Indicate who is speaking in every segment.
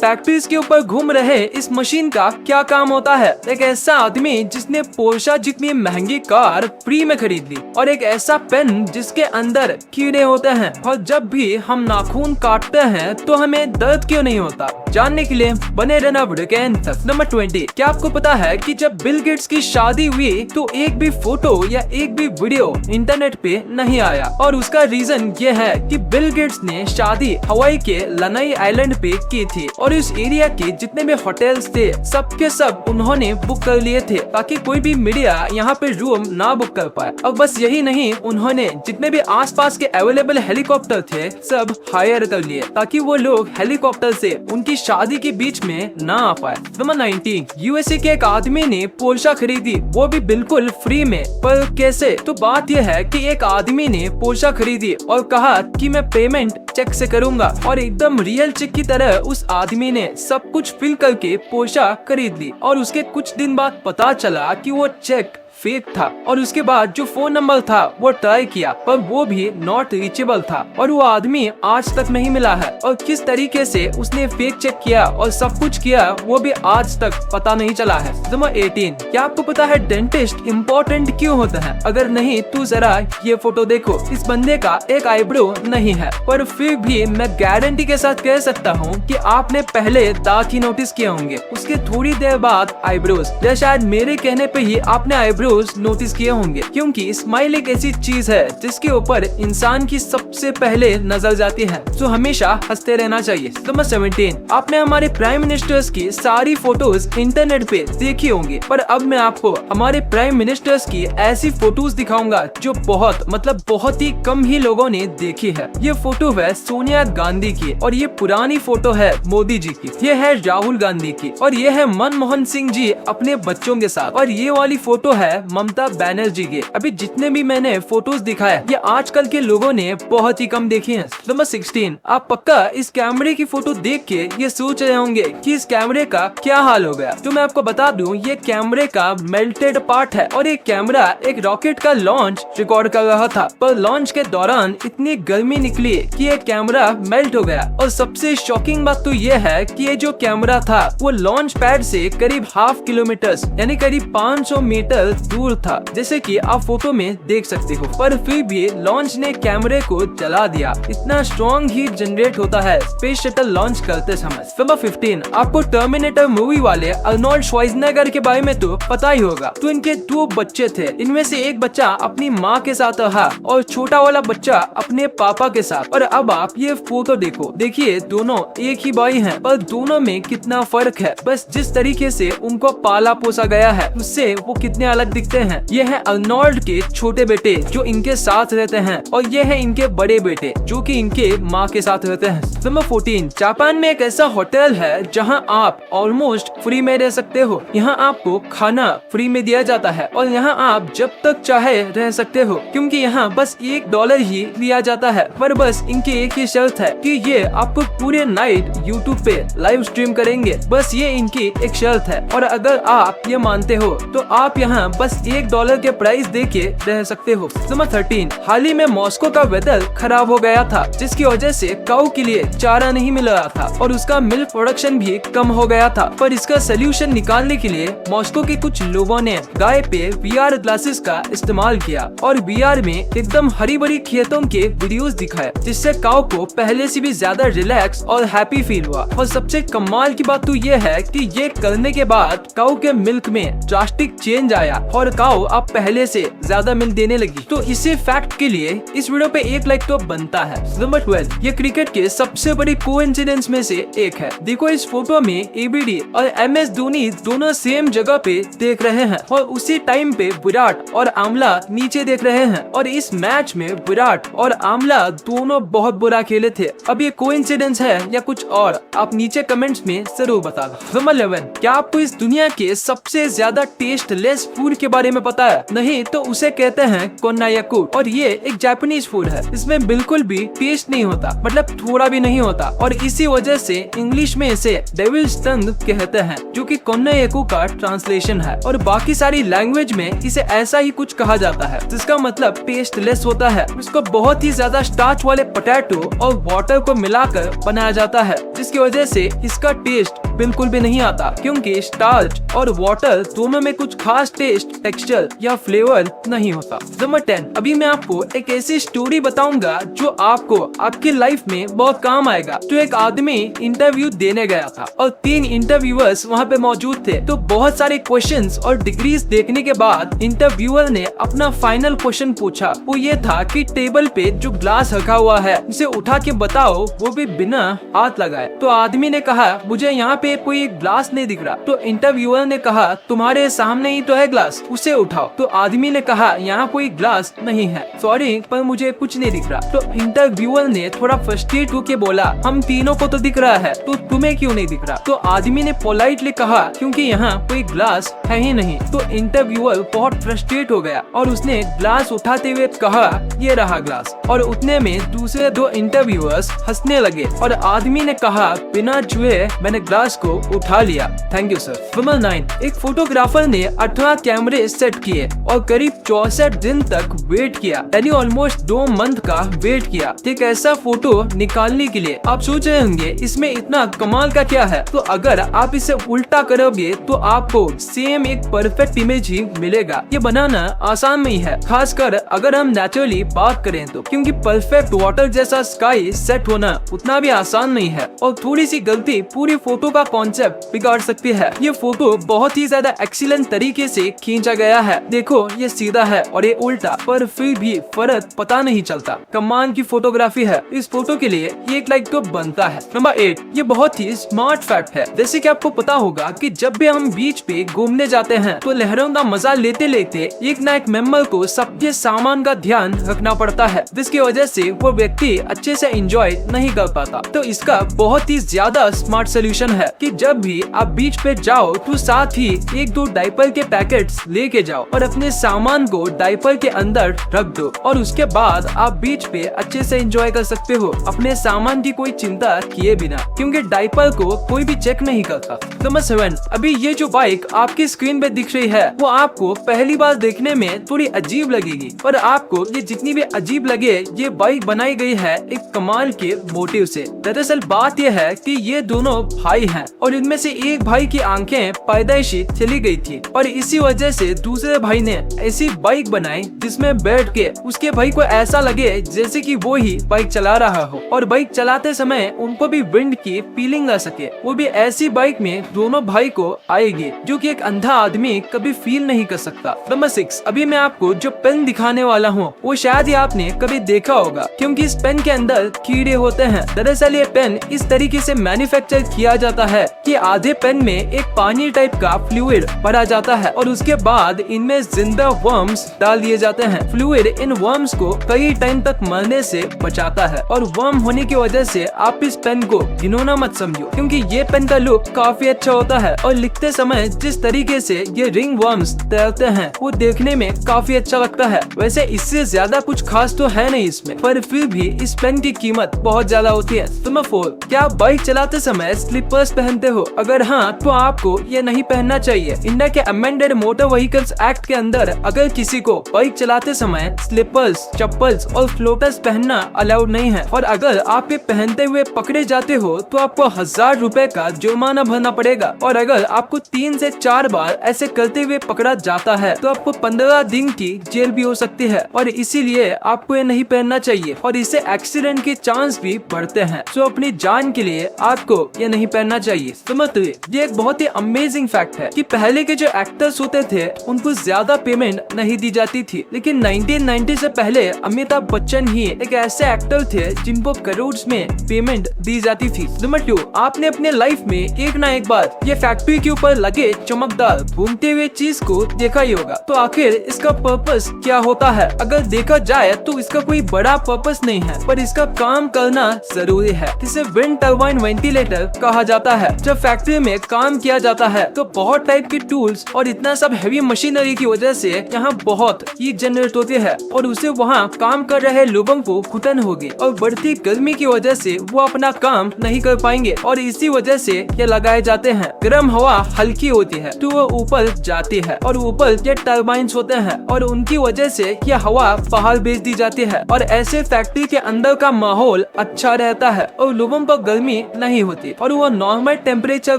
Speaker 1: Factories के ऊपर घूम रहे इस मशीन का क्या काम होता है? एक ऐसा आदमी जिसने पोर्शा जितनी महंगी कार फ्री में खरीद ली, और एक ऐसा पेन जिसके अंदर कीड़े होते हैं, और जब भी हम नाखून काटते हैं तो हमें दर्द क्यों नहीं होता? जानने के लिए बने रहना वीडियो के अंत तक। नंबर 20, क्या आपको पता है कि जब बिल गेट्स की शादी हुई तो एक भी फोटो या एक भी वीडियो इंटरनेट पे नहीं आया, और उसका रीजन ये है कि बिल गेट्स ने शादी हवाई के लनाई आइलैंड पे की थी, और इस एरिया के जितने भी होटल्स थे सब के सब उन्होंने बुक कर लिए थे ताकि कोई भी मीडिया यहाँ पे रूम ना बुक कर पाए। और बस यही नहीं, उन्होंने जितने भी आसपास के अवेलेबल हेलीकॉप्टर थे सब हायर कर लिए ताकि वो लोग हेलीकॉप्टर से उनकी शादी के बीच में ना आ पाए। नंबर 19, यूएसए के एक आदमी ने पोर्शा खरीदी, वो भी बिल्कुल फ्री में। पर कैसे? तो बात यह है कि एक आदमी ने पोर्शा खरीदी और कहा कि मैं पेमेंट चेक से करूंगा, और एकदम रियल चेक की तरह उस आदमी ने सब कुछ फिल करके पोर्शा खरीद ली, और उसके कुछ दिन बाद पता चला कि वो चेक फेक था, और उसके बाद जो फोन नंबर था वो ट्राई किया पर वो भी नॉट रीचेबल था, और वो आदमी आज तक नहीं मिला है। और किस तरीके से उसने फेक चेक किया और सब कुछ किया वो भी आज तक पता नहीं चला है। नंबर 18, क्या आपको पता है डेंटिस्ट इम्पोर्टेंट क्यों होता है? अगर नहीं तो जरा ये फोटो देखो। इस बंदे का एक आईब्रो नहीं है, पर फिर भी मैं गारंटी के साथ कह सकता हूँ कि आपने पहले दांत ही नोटिस किए होंगे, उसके थोड़ी देर बाद आईब्रोज, या शायद मेरे कहने पे ही आपने आईब्रो नोटिस किए होंगे, क्योंकि स्माइल एक ऐसी चीज है जिसके ऊपर इंसान की सबसे पहले नजर जाती है, तो हमेशा हंसते रहना चाहिए। नंबर 17, आपने हमारे प्राइम मिनिस्टर्स की सारी फोटोज इंटरनेट पे देखी होंगी, पर अब मैं आपको हमारे प्राइम मिनिस्टर्स की ऐसी फोटोज दिखाऊंगा जो बहुत ही कम ही लोगों ने देखी है। ये फोटो है सोनिया गांधी की, और ये पुरानी फोटो है मोदी जी की, ये है राहुल गांधी की, और ये है मनमोहन सिंह जी अपने बच्चों के साथ, और ये वाली फोटो है ममता बनर्जी के। अभी जितने भी मैंने फोटोज दिखाए ये आजकल के लोगों ने बहुत ही कम देखी हैं। नंबर 16, आप पक्का इस कैमरे की फोटो देख के ये सोच रहे होंगे कि इस कैमरे का क्या हाल हो गया। तो मैं आपको बता दूं, ये कैमरे का मेल्टेड पार्ट है, और ये कैमरा एक रॉकेट का लॉन्च रिकॉर्ड कर रहा था, पर लॉन्च के दौरान इतनी गर्मी निकली कि ये कैमरा मेल्ट हो गया। और सबसे शॉकिंग बात तो ये है कि ये जो कैमरा था वो लॉन्च पैड से करीब ½ किलोमीटर यानी करीब 500 मीटर दूर था, जैसे कि आप फोटो में देख सकते हो, पर फिर भी लॉन्च ने कैमरे को जला दिया। इतना स्ट्रॉन्ग हीट जनरेट होता है स्पेस शटल लॉन्च करते समय। नंबर 15, आपको टर्मिनेटर मूवी वाले अर्नोल्ड श्वार्ज़नेगर के बारे में तो पता ही होगा। तो इनके 2 बच्चे थे, इनमें से एक बच्चा अपनी माँ के साथ रहा और छोटा वाला बच्चा अपने पापा के साथ। और अब आप ये फोटो देखो, देखिए दोनों एक ही भाई हैं, पर दोनों में कितना फर्क है। बस जिस तरीके से उनको पाला पोसा गया है उससे वो कितने अलग दिखते हैं। ये है अर्नोल्ड के छोटे बेटे जो इनके साथ रहते हैं, और ये है इनके बड़े बेटे जो कि इनके माँ के साथ रहते हैं। नंबर 14, जापान में एक ऐसा होटल है जहाँ आप ऑलमोस्ट फ्री में रह सकते हो। यहाँ आपको खाना फ्री में दिया जाता है, और यहाँ आप जब तक चाहे रह सकते हो, क्योंकि यहाँ बस $1 ही लिया जाता है। पर बस इनकी एक ही शर्त है कि ये आपको पूरे नाइट YouTube पे लाइव स्ट्रीम करेंगे, बस ये इनकी एक शर्त है। और अगर आप ये मानते हो तो आप यहाँ बस $1 के प्राइस देके रह सकते हो। नंबर 13, हाल ही में मॉस्को का वेदर खराब हो गया था, जिसकी वजह से काऊ के लिए चारा नहीं मिल रहा था, और उसका मिल्क प्रोडक्शन भी कम हो गया था। पर इसका सोल्यूशन निकालने के लिए मॉस्को के कुछ लोगों ने गाय पे VR ग्लासेस का इस्तेमाल किया, और VR में एकदम हरी भरी खेतों के वीडियोस दिखाए, जिससे काऊ को पहले से भी ज्यादा रिलैक्स और हैप्पी फील हुआ। और सबसे कमाल की बात तो ये है कि ये करने के बाद काऊ के मिल्क में ड्रास्टिक चेंज आया, और काऊ अब पहले से ज्यादा मिल्क देने लगी। तो इसी फैक्ट के लिए इस वीडियो पे 1 लाइक तो बनता है। नंबर 12, ये क्रिकेट के सबसे बड़ी कोइंसिडेंस में से एक है। देखो इस फोटो में ABD और MS धोनी दोनों सेम जगह पे देख रहे हैं, और उसी टाइम पे विराट और आमला नीचे देख रहे हैं, और इस मैच में विराट और आमला दोनों बहुत बुरा खेले थे। अब ये कोइंसिडेंस है या कुछ और, आप नीचे कमेंट्स में जरूर बता दो। नंबर 11, क्या आपको इस दुनिया के सबसे ज्यादा टेस्टलेस फूड के बारे में पता है? नहीं तो उसे कहते हैं कोन्नायाकू और ये एक जापानीज फूड है। इसमें बिल्कुल भी पेस्ट नहीं होता, मतलब थोड़ा भी नहीं होता, और इसी वजह से इंग्लिश में इसे डेविल्स टंग कहते हैं, जो कि कोन्नायाकू का ट्रांसलेशन है। और बाकी सारी लैंग्वेज में इसे ऐसा ही कुछ कहा जाता है, जिसका मतलब पेस्टलेस होता है। इसको बहुत ही ज्यादा स्टार्च वाले पोटैटो और वाटर को मिलाकर बनाया जाता है, जिसकी वजह से इसका टेस्ट बिल्कुल भी नहीं आता, क्योंकि स्टार्च और वाटर दोनों में कुछ खास टेस्ट, टेक्सचर या फ्लेवर नहीं होता। नंबर 10, अभी मैं आपको एक ऐसी स्टोरी बताऊंगा जो आपको आपकी लाइफ में बहुत काम आएगा। तो एक आदमी इंटरव्यू देने गया था और 3 इंटरव्यूअर्स वहाँ पे मौजूद थे। तो बहुत सारे क्वेश्चंस और डिग्रीज देखने के बाद इंटरव्यूअर ने अपना फाइनल क्वेश्चन पूछा। वो ये था कि टेबल पे जो ग्लास रखा हुआ है उसे उठा के बताओ, वो भी बिना हाथ लगाए। तो आदमी ने कहा मुझे यहाँ पे कोई ग्लास नहीं दिख रहा। तो इंटरव्यूअर ने कहा तुम्हारे सामने ही तो है ग्लास, उसे उठाओ। तो आदमी ने कहा यहाँ कोई ग्लास नहीं है, सॉरी पर मुझे कुछ नहीं दिख रहा। तो इंटरव्यूअर ने थोड़ा फ्रस्ट्रेट होके बोला हम तीनों को तो दिख रहा है, तो तुम्हें क्यों नहीं दिख रहा? तो आदमी ने पोलाइटली कहा क्योंकि यहाँ कोई ग्लास है ही नहीं। तो इंटरव्यूअर बहुत फ्रस्ट्रेट हो गया और उसने ग्लास उठाते हुए कहा ये रहा ग्लास। और उतने में दूसरे 2 इंटरव्यूअर्स हंसने लगे और आदमी ने कहा बिना छुए मैंने ग्लास को उठा लिया, थैंक यू सर। नंबर 9, एक फोटोग्राफर ने 18 कैमरे सेट किए और करीब 64 दिन तक वेट किया, यानी ऑलमोस्ट 2 मंथ का वेट किया एक ऐसा फोटो निकालने के लिए। आप सोच रहे होंगे इसमें इतना कमाल का क्या है? तो अगर आप इसे उल्टा करोगे तो आपको सेम एक परफेक्ट इमेज ही मिलेगा। ये बनाना आसान नहीं है, खासकर अगर हम नेचुरली बात करें तो, क्योंकि परफेक्ट वाटर जैसा स्काई सेट होना उतना भी आसान नहीं है और थोड़ी सी गलती पूरी फोटो का कॉन्सेप्ट बिगाड़ सकती है। ये फोटो बहुत ही ज्यादा एक्सीलेंट तरीके से खींचा गया है। देखो ये सीधा है और ये उल्टा, पर फिर भी फर्क पता नहीं चलता। कमाल की फोटोग्राफी है। इस फोटो के लिए ये एक लाइक तो बनता है। नंबर 8, ये बहुत ही स्मार्ट फैक्ट है। जैसे कि आपको पता होगा कि जब भी हम बीच पे घूमने जाते हैं तो लहरों का मजा लेते लेते एक ना एक मेंबर को सबके सामान का ध्यान रखना पड़ता है, जिसकी वजह से वो व्यक्ति अच्छे से एंजॉय नहीं कर पाता। तो इसका बहुत ही ज्यादा स्मार्ट सोल्यूशन है कि जब भी आप बीच पे जाओ तो साथ ही 1-2 डायपर के पैकेट्स लेके जाओ और अपने सामान को डायपर के अंदर रख दो और उसके बाद आप बीच पे अच्छे से एंजॉय कर सकते हो अपने सामान की कोई चिंता किए बिना, क्योंकि डायपर को कोई भी चेक नहीं करता। नंबर 7, अभी ये जो बाइक आपकी स्क्रीन पे दिख रही है वो आपको पहली बार देखने में थोड़ी अजीब लगेगी, पर आपको ये जितनी भी अजीब लगे ये बाइक बनाई गई है एक कमाल के मोटिव से। दरअसल बात यह है कि ये दोनों भाई हैं और इनमें से एक भाई की आंखें पैदाइशी चली गई थी और इसी वजह से दूसरे भाई ने ऐसी बाइक बनाई जिसमें बैठ के उसके भाई को ऐसा लगे जैसे कि वो ही बाइक चला रहा हो और बाइक चलाते समय उनको भी विंड की फीलिंग आ सके। वो भी ऐसी बाइक में दोनों भाई को आएगी जो कि एक अंधा आदमी कभी फील नहीं कर सकता। नंबर 6, अभी मैं आपको जो पेन दिखाने वाला हूँ वो शायद ही आपने कभी देखा होगा, क्योंकि इस पेन के अंदर कीड़े होते हैं। दरअसल ये पेन इस तरीके से मैन्युफैक्चर किया जाता है कि आधे पेन में एक पानी टाइप का फ्लूइड भरा जाता है और उसके बाद इनमें जिंदा वर्म्स डाल दिए जाते हैं। फ्लूइड इन वर्म्स को कई टाइम तक मरने से बचाता है और वर्म होने की वजह से आप इस पेन को घिनौना मत समझो, क्योंकि ये पेन का लुक काफी अच्छा होता है और लिखते समय जिस तरीके से ये रिंग वर्म्स तैरते हैं वो देखने में काफी अच्छा लगता है। वैसे इससे ज्यादा कुछ खास तो है नहीं इसमें, पर फिर भी इस पेन की कीमत बहुत ज्यादा होती है। नंबर 4, क्या आप बाइक चलाते समय स्लीपर्स पहनते हो? अगर हाँ तो आपको ये नहीं पहनना चाहिए। इंडिया के अमेंडेड मोटर व्हीकल्स एक्ट के अंदर अगर किसी को बाइक चलाते समय स्लीपर्स, चप्पल्स और फ्लोटर्स पहनना अलाउड नहीं है और अगर आप ये पहनते हुए पकड़े जाते हो तो आपको 1000 रुपए का जुर्माना भरना पड़ेगा और अगर आपको 3 से 4 बार ऐसे करते हुए पकड़ा जाता है तो आपको 15 दिन की जेल भी हो सकती है और इसीलिए आपको ये नहीं पहनना चाहिए और इससे एक्सीडेंट के चांस भी बढ़ते हैं। सो अपनी जान के लिए आपको ये नहीं पहनना चाहिए। समझते ये एक बहुत ही अमेजिंग फैक्ट है कि पहले के जो एक्टर्स होते थे उनको ज्यादा पेमेंट नहीं दी जाती थी, लेकिन 1990 से पहले अमिताभ बच्चन ही एक ऐसे एक्टर थे जिनको करोड़ में पेमेंट दी जाती थी। नंबर 2, आपने अपने लाइफ में एक ना एक बार ये फैक्ट्री के ऊपर लगे चमकदार घूमते हुए चीज को देखा ही होगा। तो आखिर इसका पर्पस क्या होता है? अगर देखा जाए तो इसका कोई बड़ा पर्पस नहीं है, पर इसका काम करना जरूरी है। इसे विंड टर्बाइन वेंटिलेटर कहा जाता है। जब फैक्ट्री में काम किया जाता है तो बहुत टाइप के टूल्स और इतना सब हैवी मशीनरी की वजह से यहाँ बहुत हीट जनरेट होती है और उसे वहाँ काम कर रहे लोगों को घुटन होगी और बढ़ती गर्मी की वजह से वो अपना काम नहीं कर पाएंगे और इसी वजह से ये लगाए जाते हैं। गर्म हवा हल्की होती है तो वो ऊपर जाती है और ऊपर ये टर्बाइंस होते हैं और उनकी वजह से ये हवा बाहर भेज दी जाती है और ऐसे फैक्ट्री के अंदर का माहौल अच्छा रहता है और लोगों को गर्मी नहीं होती और वो नॉर्मल टेम्परेचर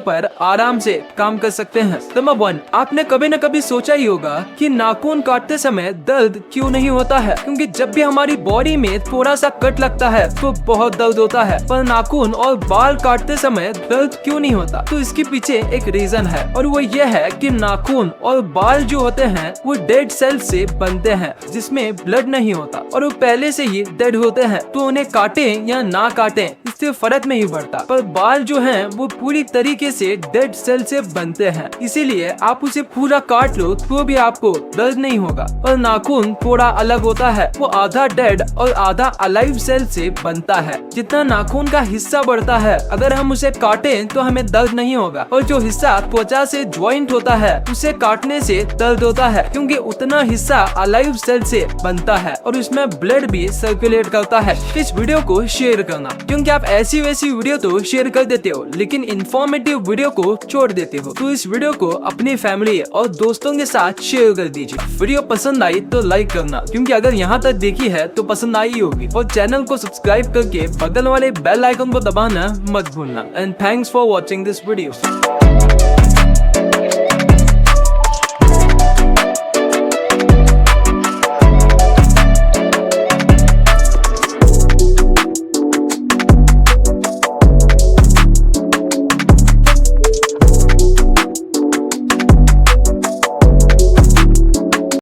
Speaker 1: पर आराम से काम कर सकते हैं। नंबर 1, आपने कभी न कभी सोचा ही होगा कि नाखून काटते समय दर्द क्यों नहीं होता है, क्योंकि जब भी हमारी बॉडी में थोड़ा सा कट लगता है तो बहुत दर्द होता है, पर नाखून और बाल काटते समय दर्द क्यों नहीं होता। तो इसके पीछे एक रीजन है और वो ये है कि नाखून और बाल जो होते हैं वो डेड सेल से बनते हैं जिसमें ब्लड नहीं होता और वो पहले से ही डेड होते हैं, तो उन्हें काटे या ना काटे इससे फर्क नहीं पड़ता। पर बाल जो हैं वो पूरी तरीके से डेड सेल से बनते हैं, इसीलिए आप उसे पूरा काट लो तो भी आपको दर्द नहीं होगा। और नाखून थोड़ा अलग होता है, वो आधा डेड और आधा अलाइव सेल से बनता है। जितना नाखून का हिस्सा बढ़ता है अगर हम उसे काटें तो हमें दर्द नहीं होगा और जो हिस्सा त्वचा से ज्वाइंट होता है उसे काटने से दर्द होता है, क्योंकि उतना हिस्सा अलाइव सेल से बनता है और उसमें ब्लड भी सर्कुलेट करता है। इस वीडियो को शेयर करना, क्योंकि आप ऐसी वैसी वीडियो तो शेयर कर देते हो लेकिन इंफॉर्मेटिव वीडियो को छोड़ देते हो। तो इस वीडियो को अपनी फैमिली और दोस्तों के साथ शेयर कर दीजिए। वीडियो पसंद आई तो लाइक करना, क्योंकि अगर यहाँ तक देखी है तो पसंद आई होगी, और चैनल को सब्सक्राइब करके बगल वाले बेल आइकन को दबाना मत भूलना। And thanks for watching this video.